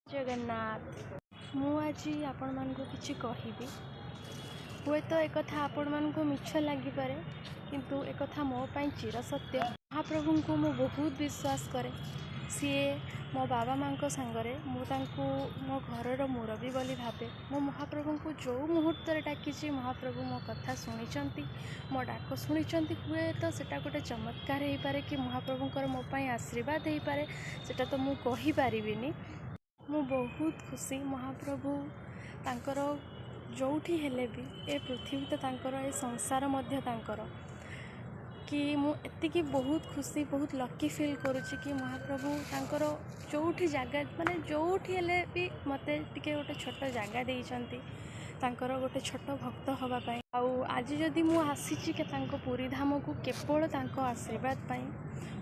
जगन्नाथ मु आज आपण मानक किछि कहिबी हुए तो एक कथा आपण मानक मिछ लगी पारे किंतु एक कथा मो पई चिर सत्य। महाप्रभु को मु बहुत विश्वास करे। सी मो बाबा माँ सांगरे मो घर मुरबी बोली भावे। मो महाप्रभु को जो मुहूर्त डाकी महाप्रभु मो कथा शुणी मो डाक शुणी हुए तो सेटा गोटे चमत्कार हो पारे कि महाप्रभुंकर मो पई आशीर्वाद हो पारे सेटा तो मु कहि पारिबिनी। मु बहुत खुशी महाप्रभु तांकर जोठी हेले भी ए पृथ्वी तो तांकर ए संसार मध्य तांकर कि मु एतिकी बहुत खुशी बहुत लकी फील करुच्ची कि महाप्रभु तांकर जोठी जगह माने जोठी हेले भी मते टिके गोटे छोट जगह देइचंती तांकर गोटे छोट भक्त हवा पाई। आउ आज जदि मु आसीची के तांको पुरी धाम को केवल तांको आशीर्वाद पाई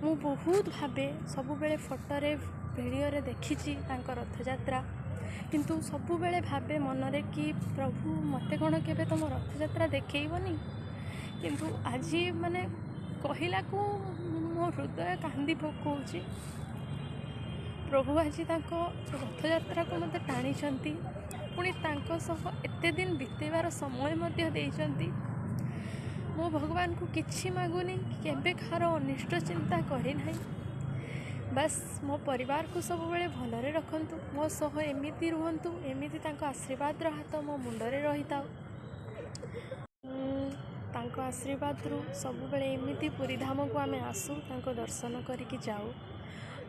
मु बहुत भाबे सब बेले फोटो रे वीडियो रे देखिची तांको रथयात्रा किंतु सब बेले भाबे मनरे कि प्रभु मते कोन केबे तुम रथयात्रा देखैबनी किंतु आज माने कहिला को मो हृदय कांदी पकाउची। प्रभु आज तांको रथयात्रा को मते टाणी छंती पुणी तांको सह एते दिन बितेबार समय मध्य देइचंती। मो भगवान को किछि मागुनी केबे खार अनिष्ट चिंता करि नाही। बस मो परिवार को सब बेले भलरे रखंतु मो सह एमिति रुहंतु एमिति तांको आशीर्वाद हाथ मो मुंडरे रहिता तांको आशीर्वाद रु सब बेले एमिति पुरी धाम को आमे आसु तांको दर्शन करिकि जाऊ।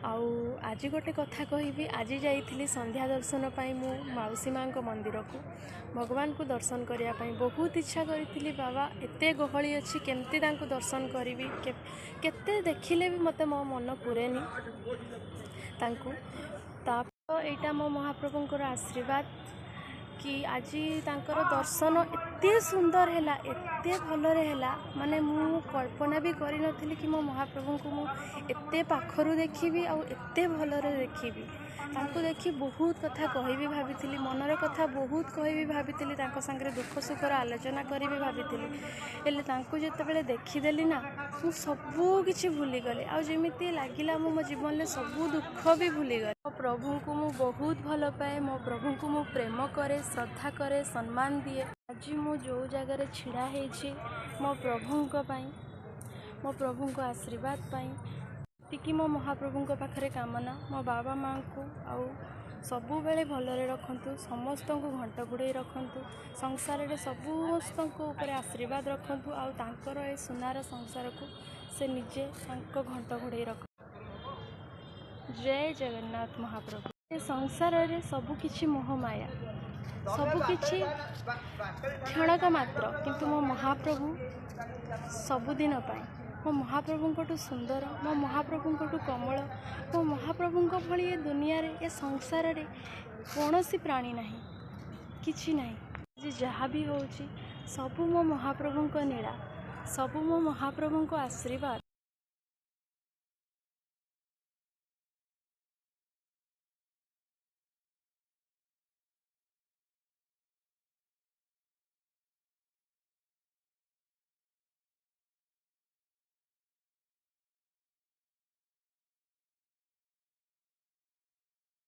आउ आज गोटे कथा कहबी आज जाइथिली संध्या दर्शन पाई मु माउसी माँ को मंदिर को भगवान को दर्शन करिया पाई बहुत इच्छा करी बाबा एते गहली अच्छी केमती तांको दर्शन करी केते देखिले भी मते मो मन पुरेनी तांको तापर एटा मो महाप्रभुंकर आशीर्वाद कि आज तांकर दर्शन एते सुंदर हैला एते भलरे हैला माने मु कल्पना भी करि नथिली कि मो महाप्रभु को मु एते पाखरु देखिबी आ एते भलरे देखिबी। तांको देखि बहुत कथा कहिबी भाबिथिली मनर कथा बहुत कहिबी भाबिथिली तांको संगे दुख सुखर आलोचना करिबी भाबिथिली हेले तांको जेतेबेले देखिदेली ना मु सबू किछि भूली गले आ जेमिति लागिला मो जीवन ले सबू दुख भी भूली गले। मो प्रभु को मु बहुत भल पाए मो प्रभु को मु प्रेम करे श्रद्धा करे सम्मान दिए। आज मु जो जगार छिड़ा हेछि मो प्रभुंक पई मो प्रभुंक आशीर्वाद पाई टिकी मो महाप्रभुंक पाखरे कामना मो बाबा माँ को आउ सबु बेले भलरे रखंतु समस्त को घंट गुड़े रखंतु संसार रे समस्त ऊपर आशीर्वाद रखंतु आउ तांकर ए सुनार संसार को से निजे तांको घंट गुड़े रख। जय जगन्नाथ महाप्रभु। ए संसार रे सबु किछि मोह माया सबु किछि क्षणक मात्र किंतु मो महाप्रभु सबुदिन पाई मो महाप्रभुंकटू सुंदर मो महाप्रभुंकटू कमल मो महाप्रभुंक भली ए दुनिया रे ए संसार रे कौनसी प्राणी नहीं किछि नहीं जहाँ भी होची सबु मो महाप्रभुंक नीला सबु मो महाप्रभुंक आशीर्वाद।